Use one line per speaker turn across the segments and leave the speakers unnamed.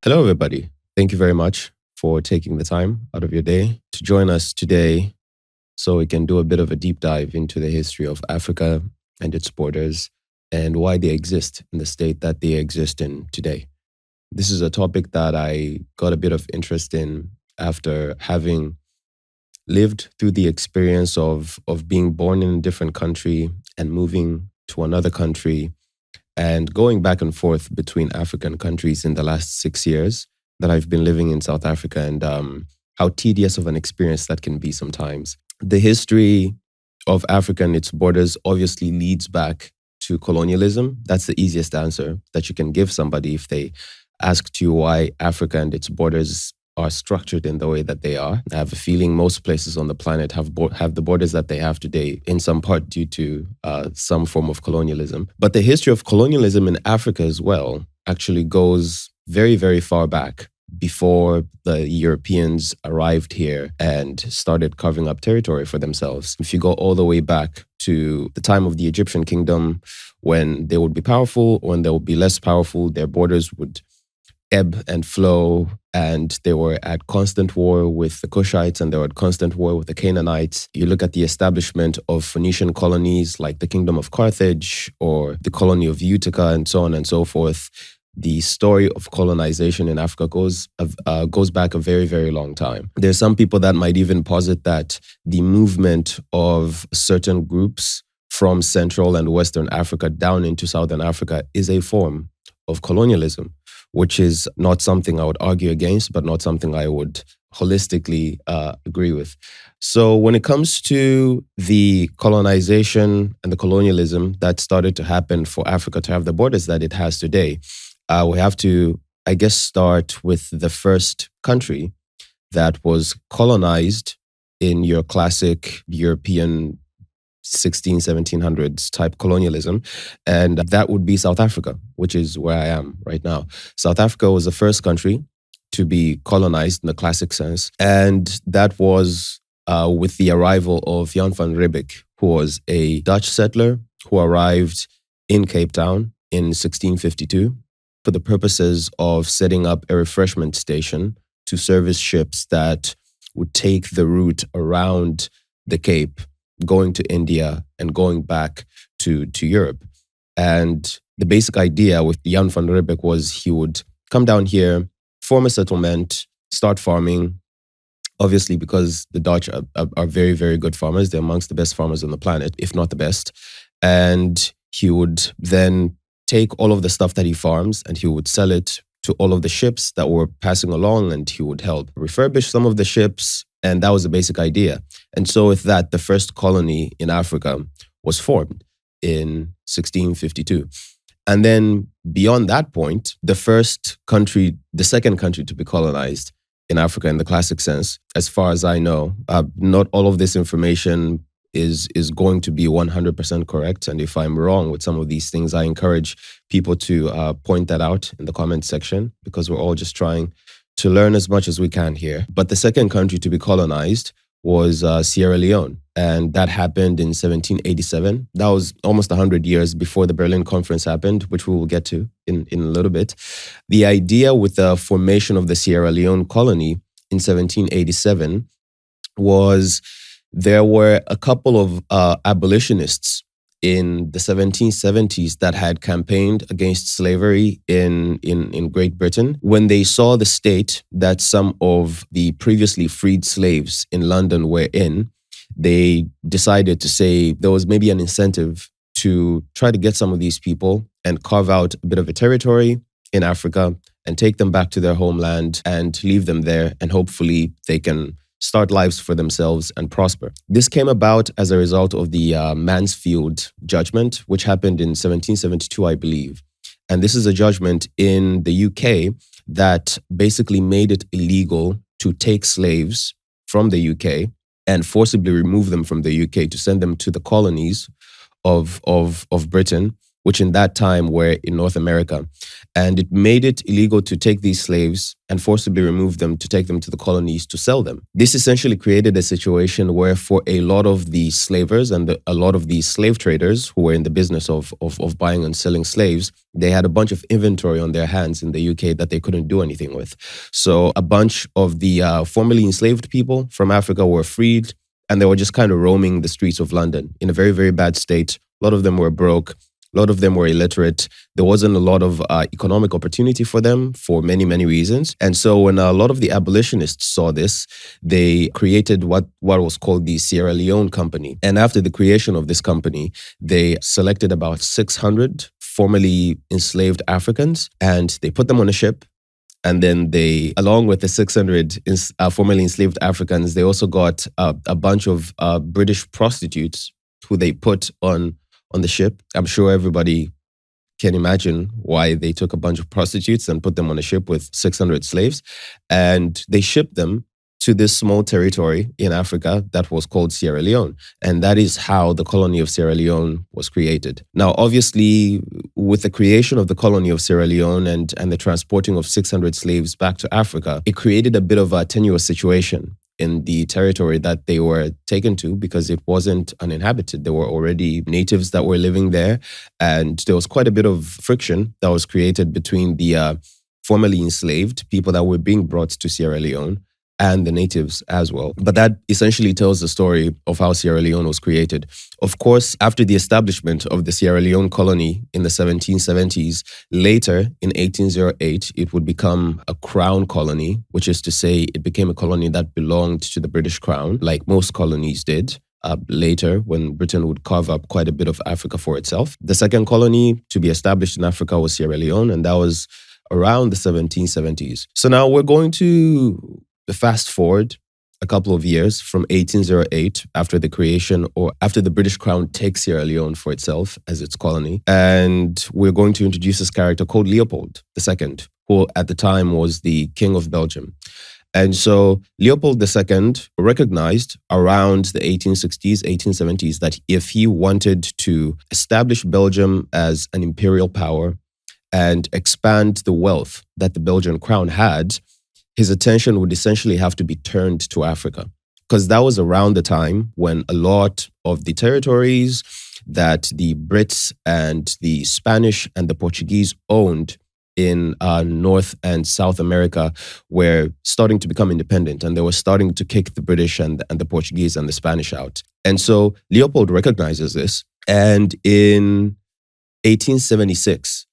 Hello, everybody. Thank you very much for taking the time out of your day to join us today so we can do a bit of a deep dive into the history of Africa and its borders and why they exist in the state that they exist in today. This is a topic that I got a bit of interest in after having lived through the experience of being born in a different country and moving to another country and going back and forth between African countries in the last 6 years that I've been living in South Africa, and how tedious of an experience that can be sometimes. The history of Africa and its borders obviously leads back to colonialism. That's the easiest answer that you can give somebody if they asked you why Africa and its borders are structured in the way that they are. I have a feeling most places on the planet have the borders that they have today, in some part due to some form of colonialism. But the history of colonialism in Africa as well actually goes very, very far back, before the Europeans arrived here and started carving up territory for themselves. If you go all the way back to the time of the Egyptian kingdom, when they would be powerful, when they would be less powerful, their borders would ebb and flow, and they were at constant war with the Cushites and they were at constant war with the Canaanites. You look at the establishment of Phoenician colonies like the Kingdom of Carthage or the colony of Utica and so on and so forth. The story of colonization in Africa goes back a very, very long time. There's some people that might even posit that the movement of certain groups from Central and Western Africa down into Southern Africa is a form of colonialism, which is not something I would argue against, but not something I would holistically agree with. So when it comes to the colonization and the colonialism that started to happen for Africa to have the borders that it has today, we have to, I guess, start with the first country that was colonized in your classic European 1700s type colonialism, and that would be South Africa, which is where I am right now. South Africa was the first country to be colonized in the classic sense, and that was with the arrival of Jan van Riebeeck, who was a Dutch settler who arrived in Cape Town in 1652 for the purposes of setting up a refreshment station to service ships that would take the route around the Cape, going to India and going back to Europe. And the basic idea with Jan van Riebeeck was he would come down here, form a settlement, start farming, obviously because the Dutch are very, very good farmers. They're amongst the best farmers on the planet, if not the best. And he would then take all of the stuff that he farms and he would sell it to all of the ships that were passing along, and he would help refurbish some of the ships. And that was the basic idea. And so with that, the first colony in Africa was formed in 1652. And then beyond that point, the second country to be colonized in Africa in the classic sense, as far as I know, not all of this information is going to be 100% correct. And if I'm wrong with some of these things, I encourage people to point that out in the comment section, because we're all just trying to learn as much as we can here. But the second country to be colonized was Sierra Leone. And that happened in 1787. That was almost 100 years before the Berlin Conference happened, which we will get to in a little bit. The idea with the formation of the Sierra Leone colony in 1787 was there were a couple of abolitionists in the 1770s that had campaigned against slavery in Great Britain. When they saw the state that some of the previously freed slaves in London were in, they decided to say there was maybe an incentive to try to get some of these people and carve out a bit of a territory in Africa and take them back to their homeland and leave them there, and hopefully they can start lives for themselves and prosper. This came about as a result of the Mansfield judgment, which happened in 1772, I believe. And this is a judgment in the UK that basically made it illegal to take slaves from the UK and forcibly remove them from the UK to send them to the colonies of Britain. which in that time were in North America. And it made it illegal to take these slaves and forcibly remove them to take them to the colonies to sell them. This essentially created a situation where for a lot of the slavers and a lot of the slave traders who were in the business of buying and selling slaves, they had a bunch of inventory on their hands in the UK that they couldn't do anything with. So a bunch of the formerly enslaved people from Africa were freed, and they were just kind of roaming the streets of London in a very, very bad state. A lot of them were broke. A lot of them were illiterate. There wasn't a lot of economic opportunity for them for many, many reasons. And so when a lot of the abolitionists saw this, they created what was called the Sierra Leone Company. And after the creation of this company, they selected about 600 formerly enslaved Africans, and they put them on a ship. And then they, along with the 600 formerly enslaved Africans, they also got a bunch of British prostitutes who they put on the ship. I'm sure everybody can imagine why they took a bunch of prostitutes and put them on a ship with 600 slaves. And they shipped them to this small territory in Africa that was called Sierra Leone. And that is how the colony of Sierra Leone was created. Now, obviously, with the creation of the colony of Sierra Leone and the transporting of 600 slaves back to Africa, it created a bit of a tenuous situation in the territory that they were taken to, because it wasn't uninhabited. There were already natives that were living there, and there was quite a bit of friction that was created between the formerly enslaved people that were being brought to Sierra Leone and the natives as well. But that essentially tells the story of how Sierra Leone was created. Of course, after the establishment of the Sierra Leone colony in the 1770s, later in 1808, it would become a crown colony, which is to say it became a colony that belonged to the British Crown, like most colonies did. Later, when Britain would carve up quite a bit of Africa for itself. The second colony to be established in Africa was Sierra Leone, and that was around the 1770s. So now we're going to fast forward a couple of years from 1808, after the creation or after the British Crown takes Sierra Leone for itself as its colony. And we're going to introduce this character called Leopold II, who at the time was the King of Belgium. And so Leopold II recognized around the 1860s, 1870s, that if he wanted to establish Belgium as an imperial power and expand the wealth that the Belgian crown had, his attention would essentially have to be turned to Africa, because that was around the time when a lot of the territories that the Brits and the Spanish and the Portuguese owned in North and South America were starting to become independent, and they were starting to kick the British and the Portuguese and the Spanish out. And so Leopold recognizes this, and in 1876,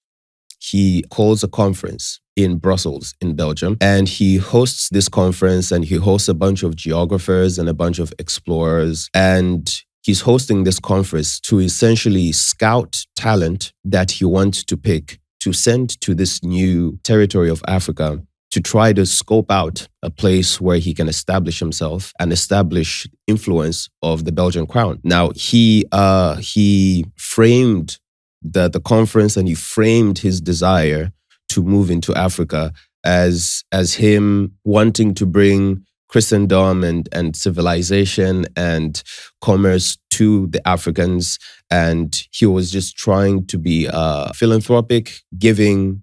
he calls a conference in Brussels, in Belgium, and he hosts this conference, and he hosts a bunch of geographers and a bunch of explorers, and he's hosting this conference to essentially scout talent that he wants to pick to send to this new territory of Africa to try to scope out a place where he can establish himself and establish influence of the Belgian crown. Now, he framed the conference, and he framed his desire to move into Africa as him wanting to bring Christendom and civilization and commerce to the Africans. And he was just trying to be a philanthropic, giving,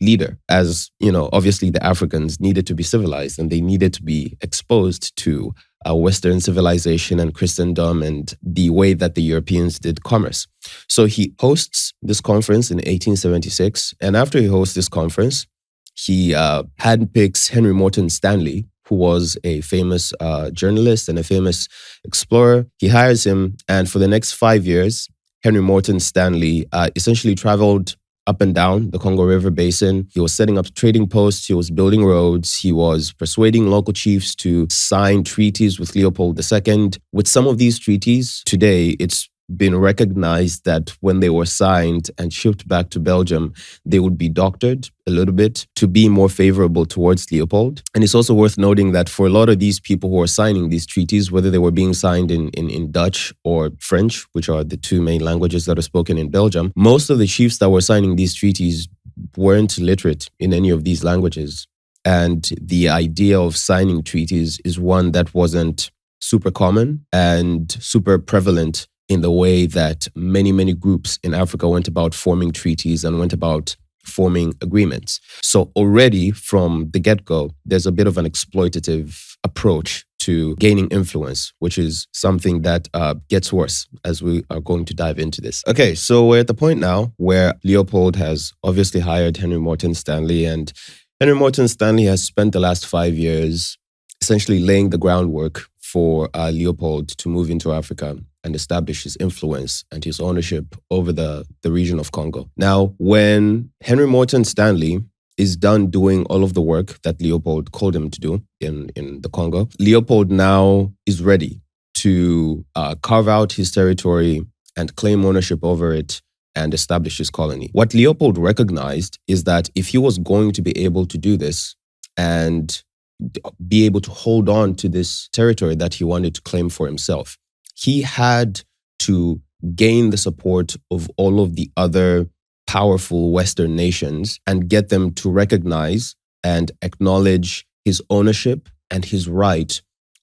leader. As, obviously the Africans needed to be civilized, and they needed to be exposed to Western civilization and Christendom and the way that the Europeans did commerce. So he hosts this conference in 1876. And after he hosts this conference, he handpicks Henry Morton Stanley, who was a famous journalist and a famous explorer. He hires him, and for the next 5 years, Henry Morton Stanley essentially traveled up and down the Congo River Basin. He was setting up trading posts. He was building roads. He was persuading local chiefs to sign treaties with Leopold II. With some of these treaties, today, it's been recognized that when they were signed and shipped back to Belgium, they would be doctored a little bit to be more favorable towards Leopold. And it's also worth noting that for a lot of these people who are signing these treaties, whether they were being signed in Dutch or French, which are the two main languages that are spoken in Belgium, most of the chiefs that were signing these treaties weren't literate in any of these languages. And the idea of signing treaties is one that wasn't super common and super prevalent in the way that many, many groups in Africa went about forming treaties and went about forming agreements. So already from the get-go, there's a bit of an exploitative approach to gaining influence, which is something that gets worse as we are going to dive into this. Okay, so we're at the point now where Leopold has obviously hired Henry Morton Stanley, and Henry Morton Stanley has spent the last 5 years essentially laying the groundwork for Leopold to move into Africa and establish his influence and his ownership over the region of Congo. Now, when Henry Morton Stanley is done doing all of the work that Leopold called him to do in the Congo, Leopold now is ready to carve out his territory and claim ownership over it and establish his colony. What Leopold recognized is that if he was going to be able to do this and be able to hold on to this territory that he wanted to claim for himself, he had to gain the support of all of the other powerful Western nations and get them to recognize and acknowledge his ownership and his right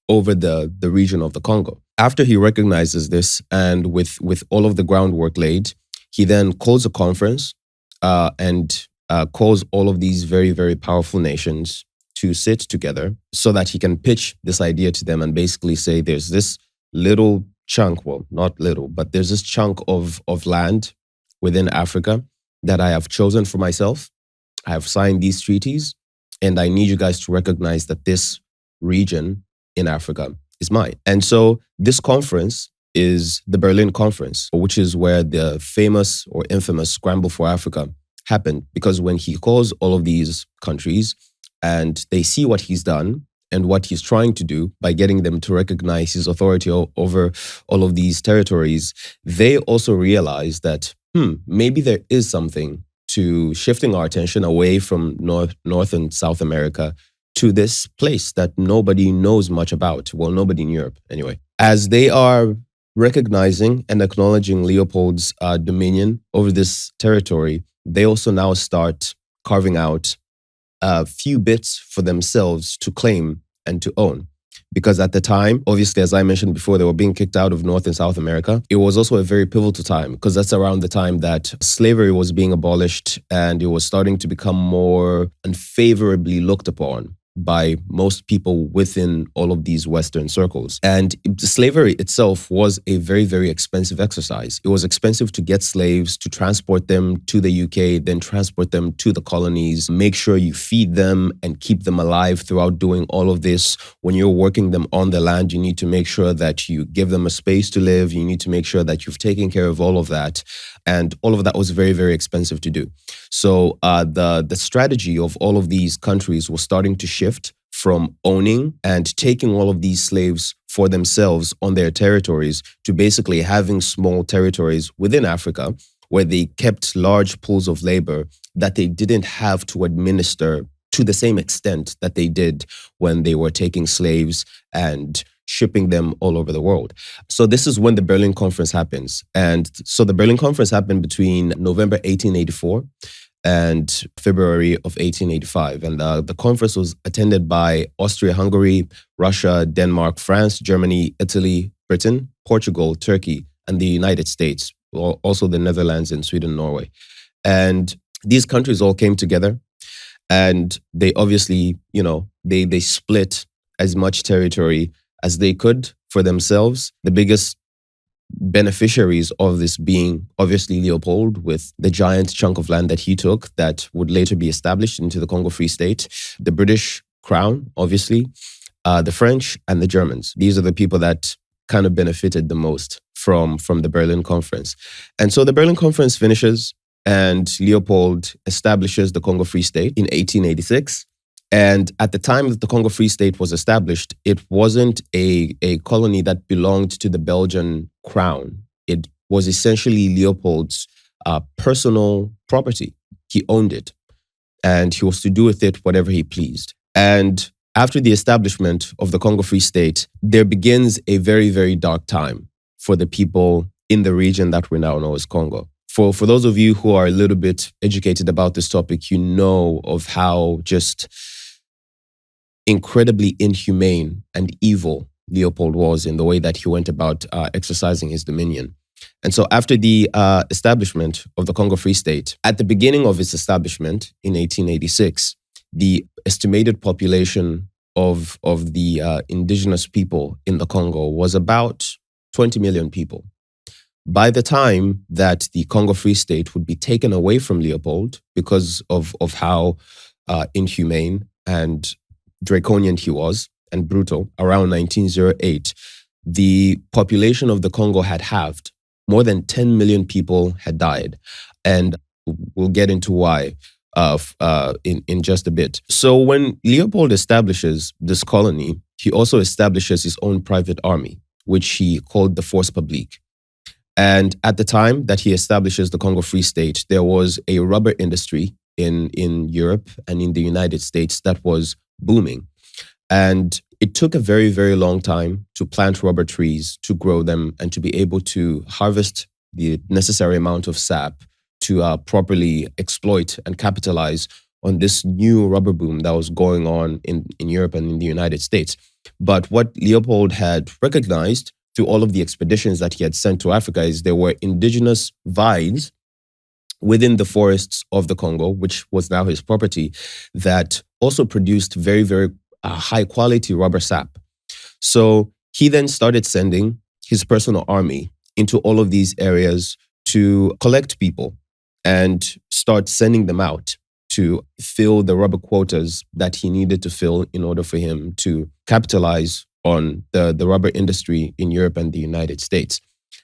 over the region of the Congo. After he recognizes this, and with all of the groundwork laid, he then calls a conference and calls all of these very, very powerful nations to sit together so that he can pitch this idea to them and basically say, there's this little chunk, well, not little, but there's this chunk of land within Africa that I have chosen for myself. I have signed these treaties, and I need you guys to recognize that this region in Africa is mine. And so this conference is the Berlin Conference, which is where the famous or infamous Scramble for Africa happened, because when he calls all of these countries and they see what he's done and what he's trying to do by getting them to recognize his authority over all of these territories, they also realize that, maybe there is something to shifting our attention away from North and South America to this place that nobody knows much about. Well, nobody in Europe, anyway. As they are recognizing and acknowledging Leopold's dominion over this territory, they also now start carving out a few bits for themselves to claim and to own. Because at the time, obviously, as I mentioned before, they were being kicked out of North and South America. It was also a very pivotal time, because that's around the time that slavery was being abolished and it was starting to become more unfavorably looked upon by most people within all of these Western circles. And slavery itself was a very, very expensive exercise. It was expensive to get slaves, to transport them to the UK, then transport them to the colonies, make sure you feed them and keep them alive throughout doing all of this. When you're working them on the land, you need to make sure that you give them a space to live. You need to make sure that you've taken care of all of that. And all of that was very, very expensive to do. So the strategy of all of these countries was starting to shift from owning and taking all of these slaves for themselves on their territories to basically having small territories within Africa where they kept large pools of labor that they didn't have to administer to the same extent that they did when they were taking slaves and shipping them all over the world. So this is when the Berlin Conference happens. And so the Berlin Conference happened between November 1884 and February of 1885. And the conference was attended by Austria-Hungary, Russia, Denmark, France, Germany, Italy, Britain, Portugal, Turkey, and the United States, also the Netherlands and Sweden, Norway. And these countries all came together, and they obviously, they split as much territory as they could for themselves. The biggest beneficiaries of this being obviously Leopold, with the giant chunk of land that he took that would later be established into the Congo Free State, the British Crown, obviously, the French, and the Germans. These are the people that kind of benefited the most from the Berlin Conference. And so the Berlin Conference finishes, and Leopold establishes the Congo Free State in 1886. And at the time that the Congo Free State was established, it wasn't a colony that belonged to the Belgian crown. It was essentially Leopold's personal property. He owned it, and he was to do with it whatever he pleased. And after the establishment of the Congo Free State, there begins a very, very dark time for the people in the region that we now know as Congo. For those of you who are a little bit educated about this topic, you know of how just incredibly inhumane and evil Leopold was in the way that he went about exercising his dominion. And so after the establishment of the Congo Free State, at the beginning of its establishment in 1886, the estimated population of the indigenous people in the Congo was about 20 million people. By the time that the Congo Free State would be taken away from Leopold because of how inhumane and draconian he was and brutal, around 1908, the population of the Congo had halved. More than 10 million people had died. And we'll get into why in just a bit. So when Leopold establishes this colony, he also establishes his own private army, which he called the Force Publique. And at the time that he establishes the Congo Free State, there was a rubber industry in Europe and in the United States that was booming. And it took a very, very long time to plant rubber trees, to grow them, and to be able to harvest the necessary amount of sap to properly exploit and capitalize on this new rubber boom that was going on in Europe and in the United States. But what Leopold had recognized through all of the expeditions that he had sent to Africa is there were indigenous vines within the forests of the Congo, which was now his property, that also produced very, very high quality rubber sap. So he then started sending his personal army into all of these areas to collect people and start sending them out to fill the rubber quotas that he needed to fill in order for him to capitalize on the rubber industry in Europe and the United States.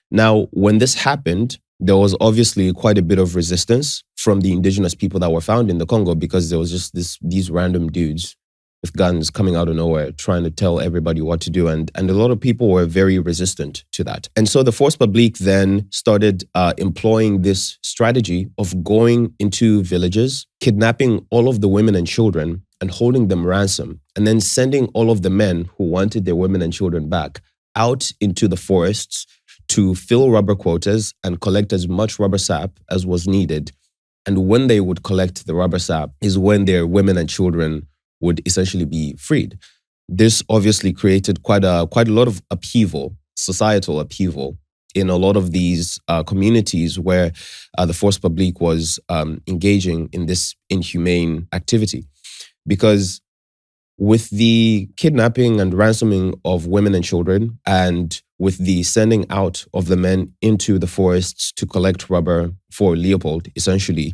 Now, when this happened, there was obviously quite a bit of resistance from the indigenous people that were found in the Congo, because there was just these random dudes with guns coming out of nowhere trying to tell everybody what to do. And a lot of people were very resistant to that. And so the Force Publique then started employing this strategy of going into villages, kidnapping all of the women and children and holding them ransom, and then sending all of the men who wanted their women and children back out into the forests to fill rubber quotas and collect as much rubber sap as was needed. And when they would collect the rubber sap is when their women and children would essentially be freed. This obviously created quite a lot of upheaval, societal upheaval, in a lot of these communities where the Force Publique was engaging in this inhumane activity. Because with the kidnapping and ransoming of women and children, and with the sending out of the men into the forests to collect rubber for Leopold, essentially,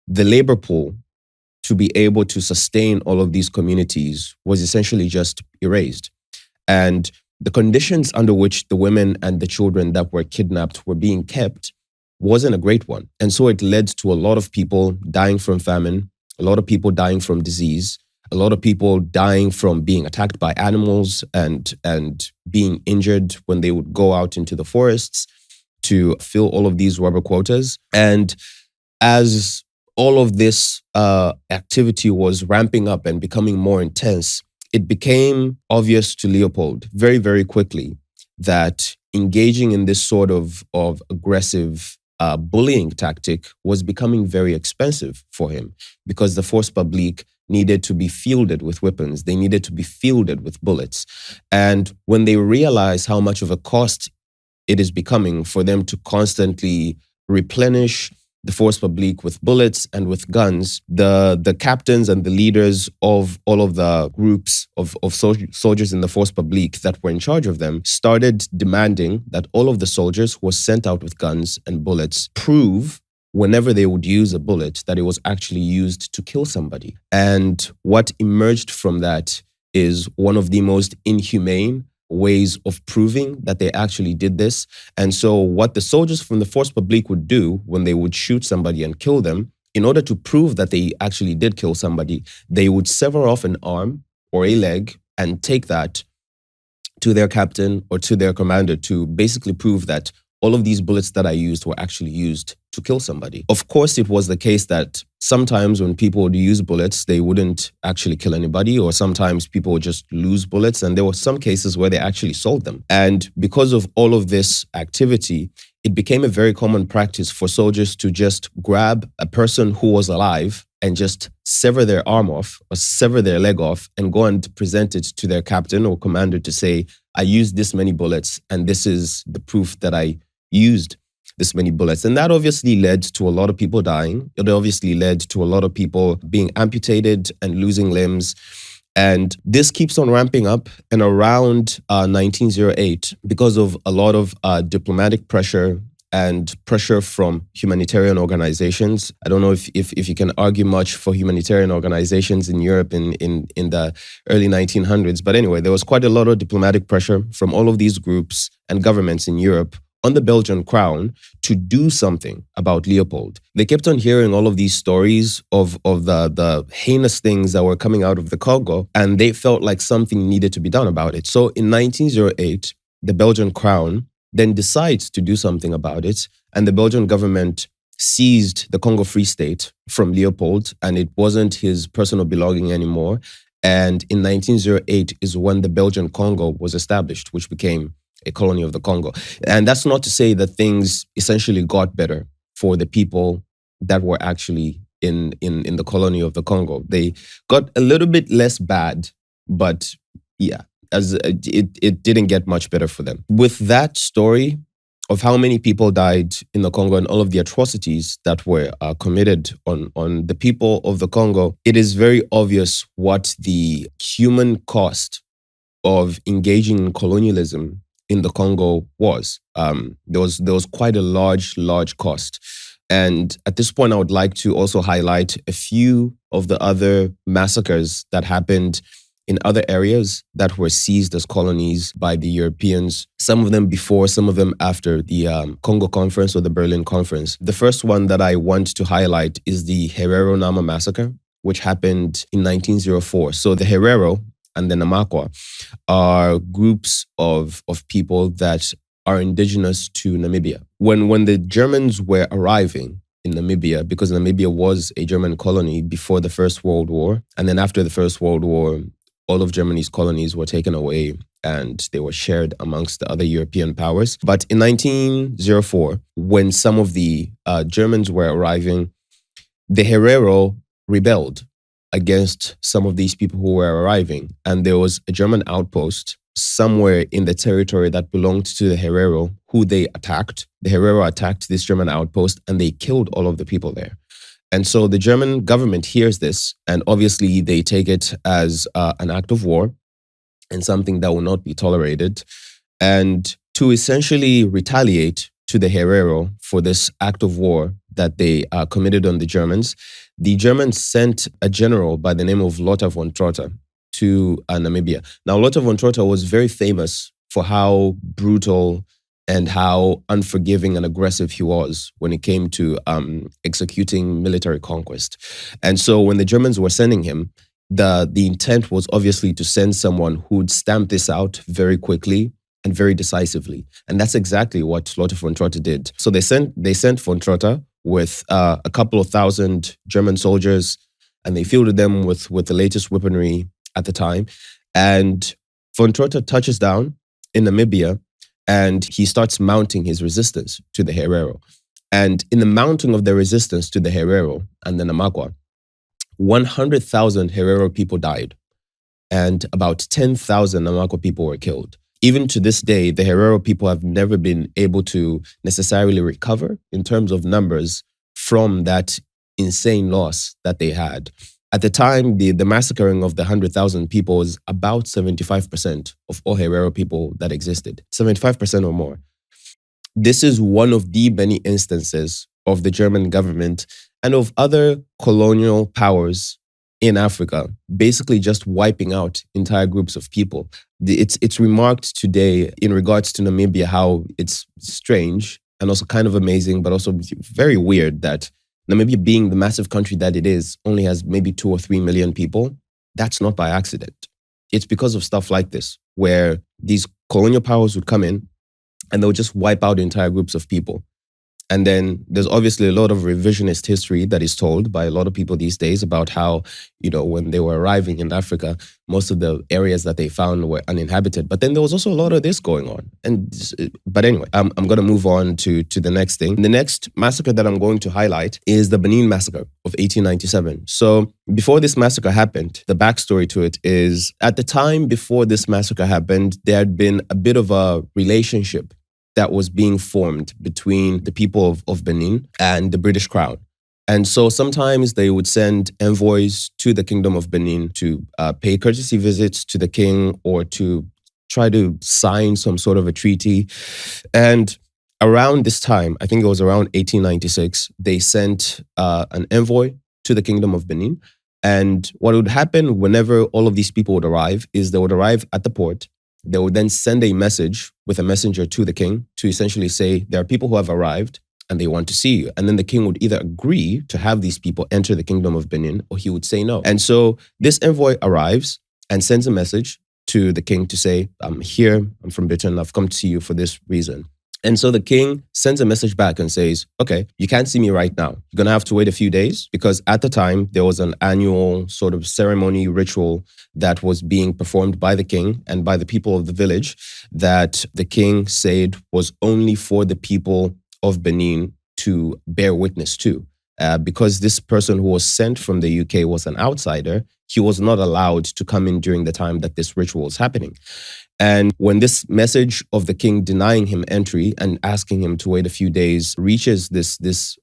the labor pool to be able to sustain all of these communities was essentially just erased. And the conditions under which the women and the children that were kidnapped were being kept wasn't a great one. And so it led to a lot of people dying from famine, a lot of people dying from disease, a lot of people dying from being attacked by animals and being injured when they would go out into the forests to fill all of these rubber quotas. And as all of this activity was ramping up and becoming more intense, it became obvious to Leopold very, very quickly that engaging in this sort of aggressive bullying tactic was becoming very expensive for him, because the Force Publique needed to be fielded with weapons. They needed to be fielded with bullets. And when they realized how much of a cost it is becoming for them to constantly replenish the Force Publique with bullets and with guns, the captains and the leaders of all of the groups of soldiers in the Force Publique that were in charge of them started demanding that all of the soldiers who were sent out with guns and bullets prove, whenever they would use a bullet, that it was actually used to kill somebody. And what emerged from that is one of the most inhumane ways of proving that they actually did this. And so what the soldiers from the Force Publique would do when they would shoot somebody and kill them, in order to prove that they actually did kill somebody, they would sever off an arm or a leg and take that to their captain or to their commander to basically prove that all of these bullets that I used were actually used to kill somebody. Of course, it was the case that sometimes when people would use bullets, they wouldn't actually kill anybody, or sometimes people would just lose bullets. And there were some cases where they actually sold them. And because of all of this activity, it became a very common practice for soldiers to just grab a person who was alive and just sever their arm off or sever their leg off and go and present it to their captain or commander to say, I used this many bullets and this is the proof that I used this many bullets. And that obviously led to a lot of people dying. It obviously led to a lot of people being amputated and losing limbs. And this keeps on ramping up. And around 1908, because of a lot of diplomatic pressure and pressure from humanitarian organizations. I don't know if you can argue much for humanitarian organizations in Europe in the early 1900s. But anyway, there was quite a lot of diplomatic pressure from all of these groups and governments in Europe on the Belgian crown to do something about Leopold. They kept on hearing all of these stories of the heinous things that were coming out of the Congo, and they felt like something needed to be done about it. So in 1908, the Belgian crown then decides to do something about it, and the Belgian government seized the Congo Free State from Leopold, and it wasn't his personal belonging anymore. And in 1908 is when the Belgian Congo was established, which became a colony of the Congo. And that's not to say that things essentially got better for the people that were actually in the colony of the Congo. They got a little bit less bad, but yeah, as it didn't get much better for them. With that story of how many people died in the Congo and all of the atrocities that were committed on the people of the Congo, it is very obvious what the human cost of engaging in colonialism in the Congo was. There was quite a large cost. And at this point, I would like to also highlight a few of the other massacres that happened in other areas that were seized as colonies by the Europeans, some of them before, some of them after the Congo Conference or the Berlin Conference. The first one that I want to highlight is the Herero Nama massacre, which happened in 1904. So the Herero and the Namakwa are groups of people that are indigenous to Namibia. When the Germans were arriving in Namibia, because Namibia was a German colony before the First World War, and then after the First World War, all of Germany's colonies were taken away and they were shared amongst the other European powers. But in 1904, when some of the Germans were arriving, the Herero rebelled against some of these people who were arriving. And there was a German outpost somewhere in the territory that belonged to the Herero who they attacked. The Herero attacked this German outpost and they killed all of the people there. And so the German government hears this, and obviously they take it as an act of war and something that will not be tolerated. And to essentially retaliate to the Herero for this act of war that they committed on the Germans sent a general by the name of Lothar von Trotha to Namibia. Now, Lothar von Trotha was very famous for how brutal and how unforgiving and aggressive he was when it came to executing military conquest. And so when the Germans were sending him, the intent was obviously to send someone who would stamp this out very quickly and very decisively. And that's exactly what Lothar von Trotha did. So they sent von Trotha with a couple of thousand German soldiers, and they fielded them with the latest weaponry at the time. And von Trotha touches down in Namibia, and he starts mounting his resistance to the Herero. And in the mounting of the resistance to the Herero and the Namakwa, 100,000 Herero people died, and about 10,000 Namakwa people were killed. Even to this day, the Herero people have never been able to necessarily recover in terms of numbers from that insane loss that they had. At the time, the massacring of the 100,000 people was about 75% of all Herero people that existed, 75% or more. This is one of the many instances of the German government and of other colonial powers in Africa, basically just wiping out entire groups of people. It's remarked today in regards to Namibia how it's strange and also kind of amazing, but also very weird that Namibia, being the massive country that it is, only has maybe 2 or 3 million people. That's not by accident. It's because of stuff like this, where these colonial powers would come in and they would just wipe out entire groups of people. And then there's obviously a lot of revisionist history that is told by a lot of people these days about how, when they were arriving in Africa, most of the areas that they found were uninhabited. But then there was also a lot of this going on. But anyway, I'm going to move on to the next thing. The next massacre that I'm going to highlight is the Benin Massacre of 1897. So before this massacre happened, the backstory to it is at the time before this massacre happened, there had been a bit of a relationship that was being formed between the people of Benin and the British Crown. And so sometimes they would send envoys to the Kingdom of Benin to pay courtesy visits to the king or to try to sign some sort of a treaty. And around this time, I think it was around 1896, they sent an envoy to the Kingdom of Benin. And what would happen whenever all of these people would arrive is they would arrive at the port. They would then send a message with a messenger to the king to essentially say, there are people who have arrived and they want to see you. And then the king would either agree to have these people enter the Kingdom of Benin or he would say no. And so this envoy arrives and sends a message to the king to say, I'm here, I'm from Britain, I've come to see you for this reason. And so the king sends a message back and says, okay, you can't see me right now. You're going to have to wait a few days because at the time there was an annual sort of ceremony ritual that was being performed by the king and by the people of the village that the king said was only for the people of Benin to bear witness to. Because this person who was sent from the UK was an outsider, he was not allowed to come in during the time that this ritual was happening. And when this message of the king denying him entry and asking him to wait a few days reaches this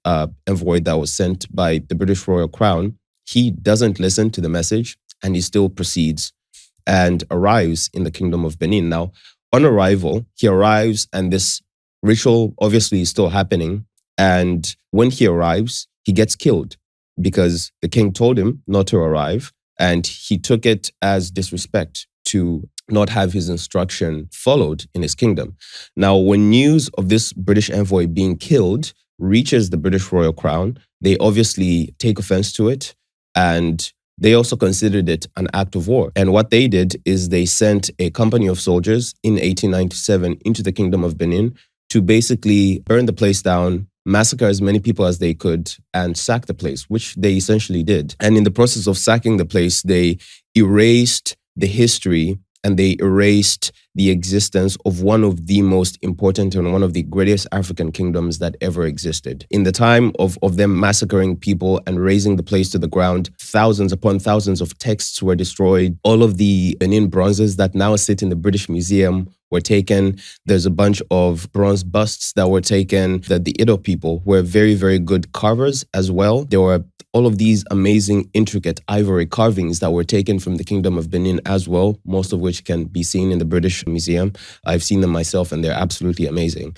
envoy that was sent by the British Royal Crown, he doesn't listen to the message and he still proceeds and arrives in the Kingdom of Benin. Now, on arrival, he arrives and this ritual obviously is still happening. And when he arrives, he gets killed because the king told him not to arrive and he took it as disrespect to not have his instruction followed in his kingdom. Now, when news of this British envoy being killed reaches the British Royal Crown, they obviously take offense to it and they also considered it an act of war. And what they did is they sent a company of soldiers in 1897 into the Kingdom of Benin to basically burn the place down, massacre as many people as they could, and sack the place, which they essentially did. And in the process of sacking the place, they erased the history and they erased the existence of one of the most important and one of the greatest African kingdoms that ever existed. In the time of them massacring people and razing the place to the ground, thousands upon thousands of texts were destroyed. All of the Benin bronzes that now sit in the British Museum were taken. There's a bunch of bronze busts that were taken. The Ido people were very, very good carvers as well. There were all of these amazing, intricate ivory carvings that were taken from the Kingdom of Benin as well, most of which can be seen in the British Museum. I've seen them myself and they're absolutely amazing.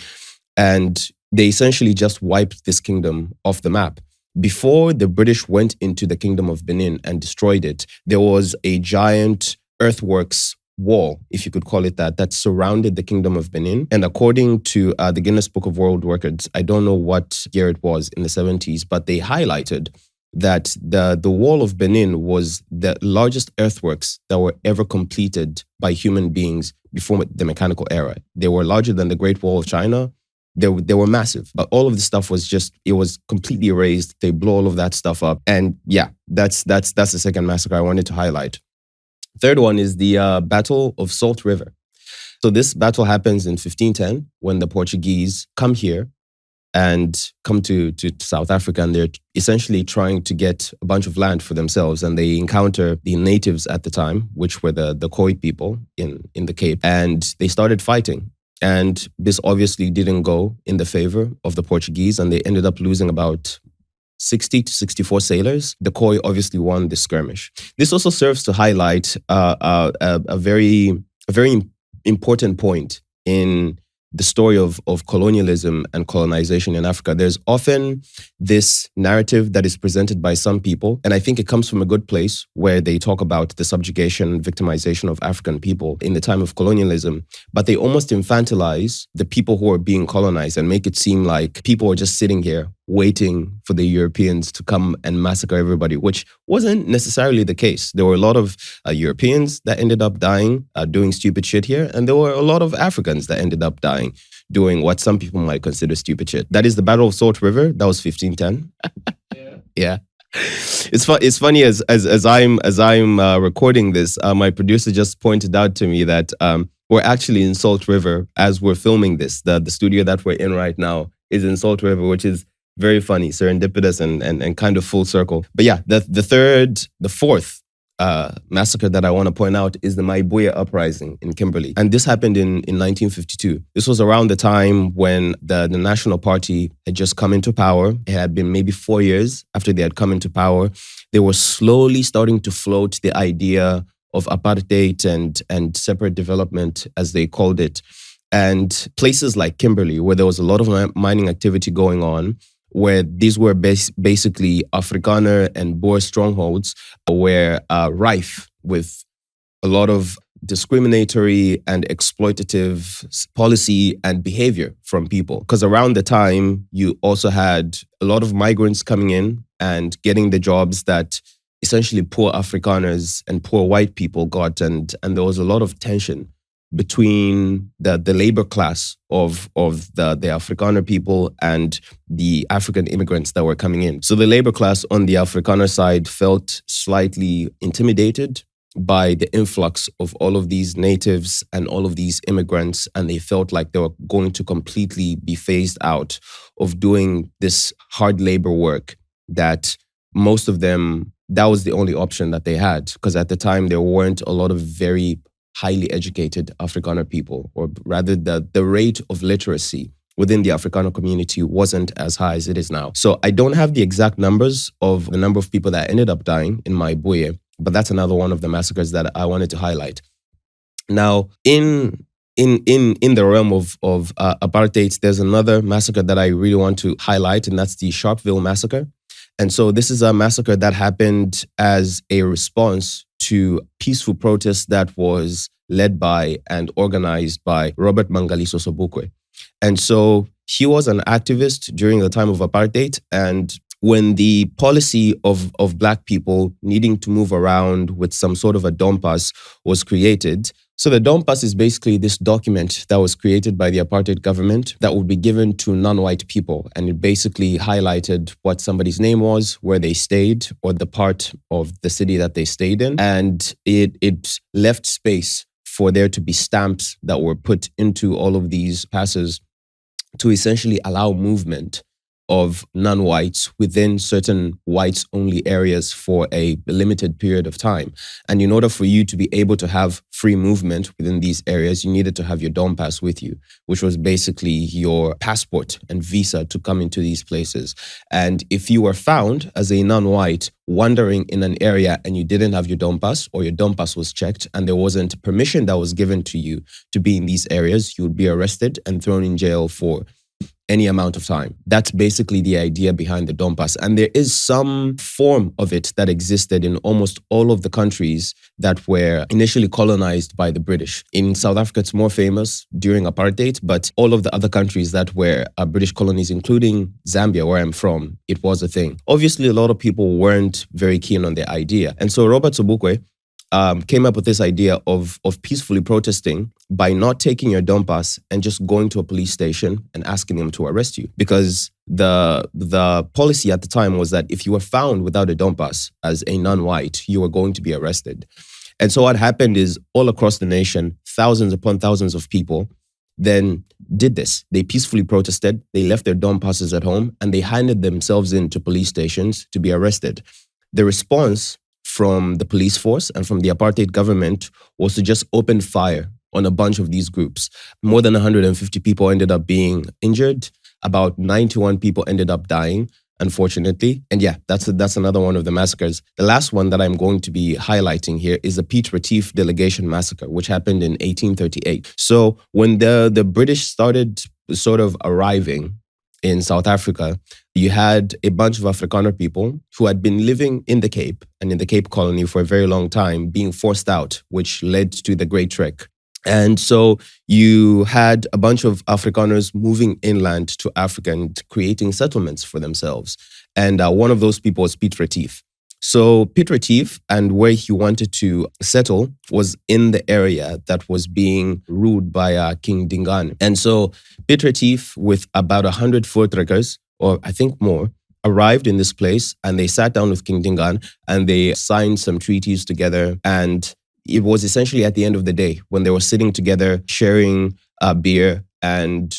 And they essentially just wiped this kingdom off the map. Before the British went into the Kingdom of Benin and destroyed it, there was a giant earthworks wall, if you could call it that, that surrounded the Kingdom of Benin. And according to the Guinness Book of World Records, I don't know what year it was in the 70s, but they highlighted that the wall of Benin was the largest earthworks that were ever completed by human beings before the mechanical era. They were larger than the Great Wall of China. They were massive, but all of this stuff was it was completely erased. They blew all of that stuff up. And yeah, that's the second massacre I wanted to highlight. Third one is the Battle of Salt River. So this battle happens in 1510 when the Portuguese come here and come to South Africa, and they're essentially trying to get a bunch of land for themselves. And they encounter the natives at the time, which were the Khoi people in the Cape, and they started fighting. And this obviously didn't go in the favor of the Portuguese, and they ended up losing about 60 to 64 sailors. The Khoi obviously won the skirmish. This also serves to highlight a very important point in the story of colonialism and colonization in Africa. There's often this narrative that is presented by some people, and I think it comes from a good place where they talk about the subjugation, victimization of African people in the time of colonialism, but they almost infantilize the people who are being colonized and make it seem like people are just sitting here waiting for the Europeans to come and massacre everybody, which wasn't necessarily the case. There were a lot of Europeans that ended up dying doing stupid shit here, and there were a lot of Africans that ended up dying doing what some people might consider stupid shit. That is the Battle of Salt River. That was 1510. Yeah. It's funny as I'm recording this, my producer just pointed out to me that we're actually in Salt River as we're filming this. The studio that we're in right now is in Salt River, which is very funny, serendipitous, and kind of full circle. But yeah, the fourth massacre that I want to point out is the Maibuya uprising in Kimberley. And this happened in 1952. This was around the time when the National Party had just come into power. It had been maybe 4 years after they had come into power. They were slowly starting to float the idea of apartheid and separate development, as they called it. And places like Kimberley, where there was a lot of mining activity going on, where these were basically Afrikaner and Boer strongholds, were rife with a lot of discriminatory and exploitative policy and behavior from people. Because around the time, you also had a lot of migrants coming in and getting the jobs that essentially poor Afrikaners and poor white people got. And there was a lot of tension between the labor class of the Afrikaner people and the African immigrants that were coming in. So the labor class on the Afrikaner side felt slightly intimidated by the influx of all of these natives and all of these immigrants, and they felt like they were going to completely be phased out of doing this hard labor work that most of them, that was the only option that they had, because at the time there weren't a lot of very highly educated Afrikaner people, or rather the rate of literacy within the Afrikaner community wasn't as high as it is now. So I don't have the exact numbers of the number of people that ended up dying in Maibuya, but that's another one of the massacres that I wanted to highlight. Now, in the realm of apartheid, there's another massacre that I really want to highlight, and that's the Sharpeville massacre. And so this is a massacre that happened as a response to peaceful protests that was led by and organized by Robert Mangaliso Sobukwe. And so he was an activist during the time of apartheid. And when the policy of Black people needing to move around with some sort of a dompas was created. So the dompas is basically this document that was created by the apartheid government that would be given to non-white people. And it basically highlighted what somebody's name was, where they stayed, or the part of the city that they stayed in. And it left space for there to be stamps that were put into all of these passes to essentially allow movement of non-whites within certain whites-only areas for a limited period of time. And in order for you to be able to have free movement within these areas, you needed to have your Dom Pass with you, which was basically your passport and visa to come into these places. And if you were found as a non-white wandering in an area and you didn't have your Dom Pass, or your Dom Pass was checked and there wasn't permission that was given to you to be in these areas, you would be arrested and thrown in jail for any amount of time. That's basically the idea behind the Dom Pass. And there is some form of it that existed in almost all of the countries that were initially colonized by the British. In South Africa, it's more famous during apartheid, but all of the other countries that were British colonies, including Zambia, where I'm from, it was a thing. Obviously, a lot of people weren't very keen on the idea. And so Robert Sobukwe came up with this idea of peacefully protesting by not taking your Dom Pass and just going to a police station and asking them to arrest you. Because the policy at the time was that if you were found without a Dom Pass as a non-white, you were going to be arrested. And so what happened is all across the nation, thousands upon thousands of people then did this. They peacefully protested, they left their Dom Passes at home, and they handed themselves into police stations to be arrested. The response from the police force and from the apartheid government was to just open fire on a bunch of these groups. More than 150 people ended up being injured. About 91 people ended up dying, unfortunately. And yeah, that's another one of the massacres. The last one that I'm going to be highlighting here is the Piet Retief delegation massacre, which happened in 1838. So when the British started sort of arriving in South Africa, you had a bunch of Afrikaner people who had been living in the Cape and in the Cape Colony for a very long time being forced out, which led to the Great Trek. And so you had a bunch of Afrikaners moving inland to Africa and creating settlements for themselves. And one of those people was Piet Retief. So Piet Retief, and where he wanted to settle was in the area that was being ruled by King Dingaan. And so Piet Retief, with about 100 Voortrekkers, or I think more, arrived in this place, and they sat down with King Dingaan and they signed some treaties together. And it was essentially at the end of the day when they were sitting together, sharing beer and,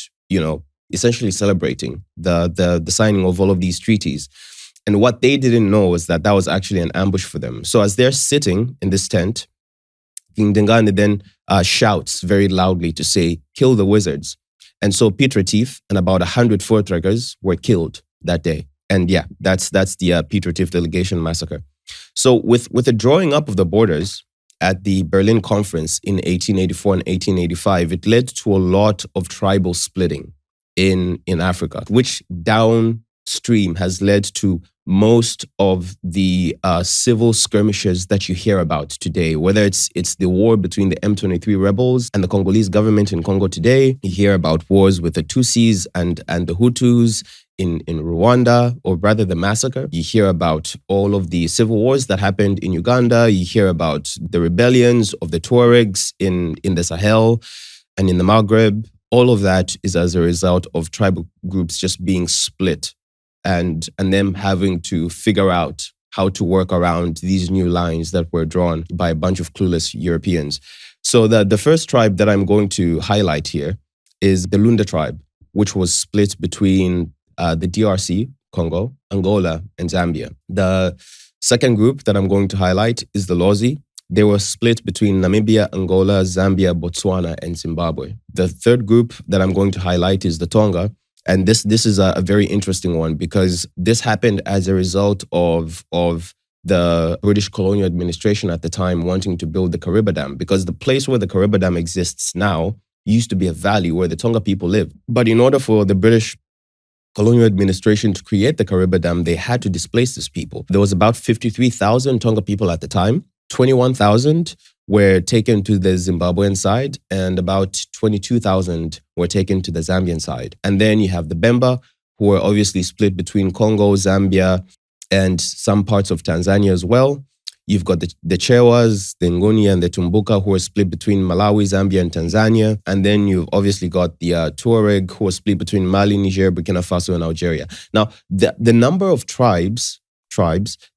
essentially celebrating the signing of all of these treaties. And what they didn't know was that that was actually an ambush for them. So as they're sitting in this tent, King Dingane then shouts very loudly to say, "Kill the wizards." And so Piet Retief and about 100 Voortrekkers were killed that day. And yeah, that's the Piet Retief delegation massacre. So with the drawing up of the borders at the Berlin Conference in 1884 and 1885, it led to a lot of tribal splitting in Africa, which downstream has led to most of the civil skirmishes that you hear about today, whether it's the war between the M23 rebels and the Congolese government in Congo today. You hear about wars with the Tutsis and the Hutus in Rwanda, or rather the massacre. You hear about all of the civil wars that happened in Uganda. You hear about the rebellions of the Tuaregs in the Sahel and in the Maghreb. All of that is as a result of tribal groups just being split and them having to figure out how to work around these new lines that were drawn by a bunch of clueless Europeans. So the first tribe that I'm going to highlight here is the Lunda tribe, which was split between the DRC, Congo, Angola, and Zambia. The second group that I'm going to highlight is the Lozi. They were split between Namibia, Angola, Zambia, Botswana, and Zimbabwe. The third group that I'm going to highlight is the Tonga. And this is a very interesting one, because this happened as a result of the British colonial administration at the time wanting to build the Kariba Dam, because the place where the Kariba Dam exists now used to be a valley where the Tonga people lived. But in order for the British colonial administration to create the Kariba Dam, they had to displace these people. There was about 53,000 Tonga people at the time. 21,000 were taken to the Zimbabwean side, and about 22,000 were taken to the Zambian side. And then you have the Bemba, who were obviously split between Congo, Zambia, and some parts of Tanzania as well. You've got the Chewas, the Nguni, and the Tumbuka, who were split between Malawi, Zambia, and Tanzania. And then you've obviously got the Tuareg, who were split between Mali, Niger, Burkina Faso, and Algeria. Now, the number of tribes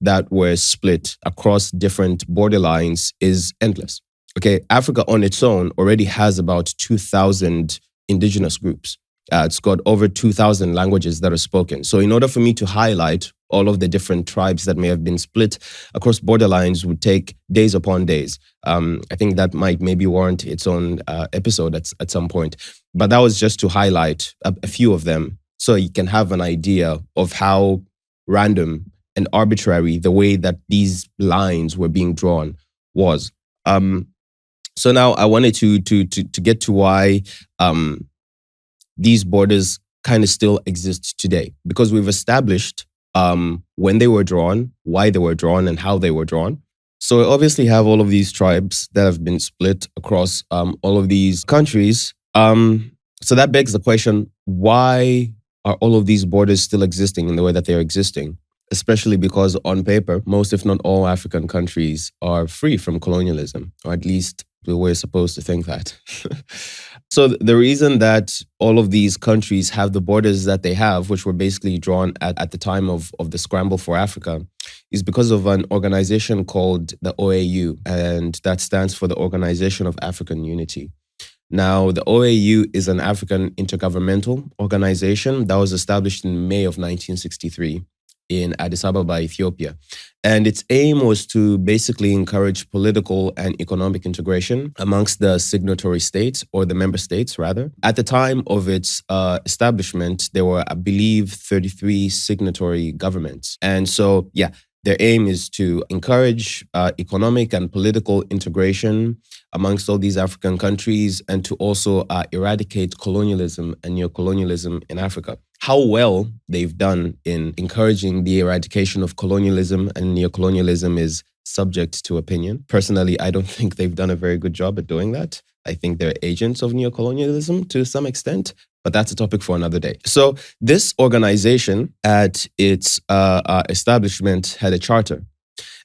that were split across different borderlines is endless. Okay, Africa on its own already has about 2,000 indigenous groups. It's got over 2,000 languages that are spoken. So in order for me to highlight all of the different tribes that may have been split across borderlines would take days upon days. I think that might maybe warrant its own episode at some point. But that was just to highlight a few of them, so you can have an idea of how random and arbitrary the way that these lines were being drawn was. So now I wanted to get to why these borders kind of still exist today, because we've established when they were drawn, why they were drawn, and how they were drawn. So we obviously have all of these tribes that have been split across all of these countries. So that begs the question, why are all of these borders still existing in the way that they're existing? Especially because on paper, most if not all African countries are free from colonialism, or at least we're supposed to think that. So the reason that all of these countries have the borders that they have, which were basically drawn at the time of the scramble for Africa, is because of an organization called the OAU, and that stands for the Organization of African Unity. Now, the OAU is an African intergovernmental organization that was established in May of 1963. In Addis Ababa, Ethiopia. And its aim was to basically encourage political and economic integration amongst the signatory states, or the member states, rather. At the time of its establishment, there were, I believe, 33 signatory governments. And so, yeah, their aim is to encourage economic and political integration amongst all these African countries, and to also eradicate colonialism and neocolonialism in Africa. How well they've done in encouraging the eradication of colonialism and neocolonialism is subject to opinion. Personally, I don't think they've done a very good job at doing that. I think they're agents of neocolonialism to some extent, but that's a topic for another day. So this organization at its establishment had a charter.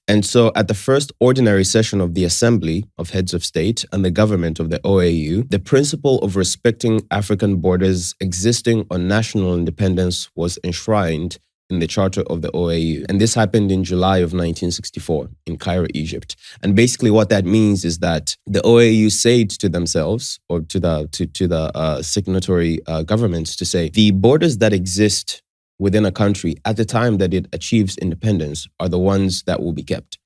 And so at the first ordinary session of the Assembly of Heads of State and the government of the OAU, the principle of respecting African borders existing on national independence was enshrined in the charter of the OAU. And this happened in July of 1964 in Cairo, Egypt. And basically what that means is that the OAU said to themselves, or to the signatory governments, to say, the borders that exist within a country at the time that it achieves independence are the ones that will be kept.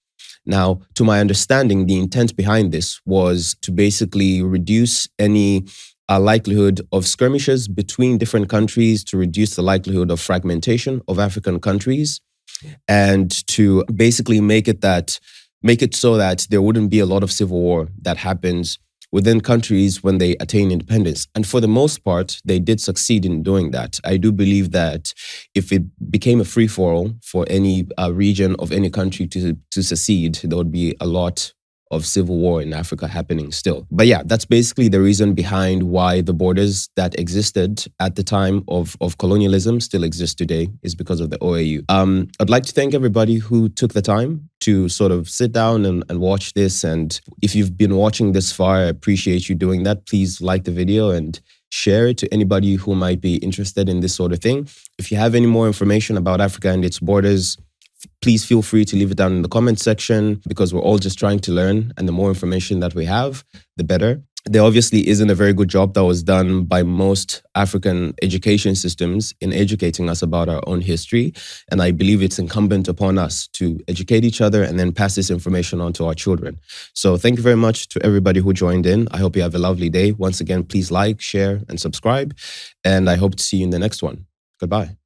Now, to my understanding, the intent behind this was to basically reduce any likelihood of skirmishes between different countries, to reduce the likelihood of fragmentation of African countries, and to basically make it so that there wouldn't be a lot of civil war that happens within countries when they attain independence. And for the most part, they did succeed in doing that. I do believe that if it became a free-for-all for any region of any country to secede, there would be a lot of civil war in Africa happening still. But yeah, that's basically the reason behind why the borders that existed at the time of colonialism still exist today, is because of the OAU. I'd like to thank everybody who took the time to sort of sit down and watch this. And if you've been watching this far, I appreciate you doing that. Please like the video and share it to anybody who might be interested in this sort of thing. If you have any more information about Africa and its borders, please feel free to leave it down in the comment section, because we're all just trying to learn, and the more information that we have, the better. There obviously isn't a very good job that was done by most African education systems in educating us about our own history, and I believe it's incumbent upon us to educate each other and then pass this information on to our children. So thank you very much to everybody who joined in. I hope you have a lovely day. Once again, please like, share, and subscribe, and I hope to see you in the next one. Goodbye.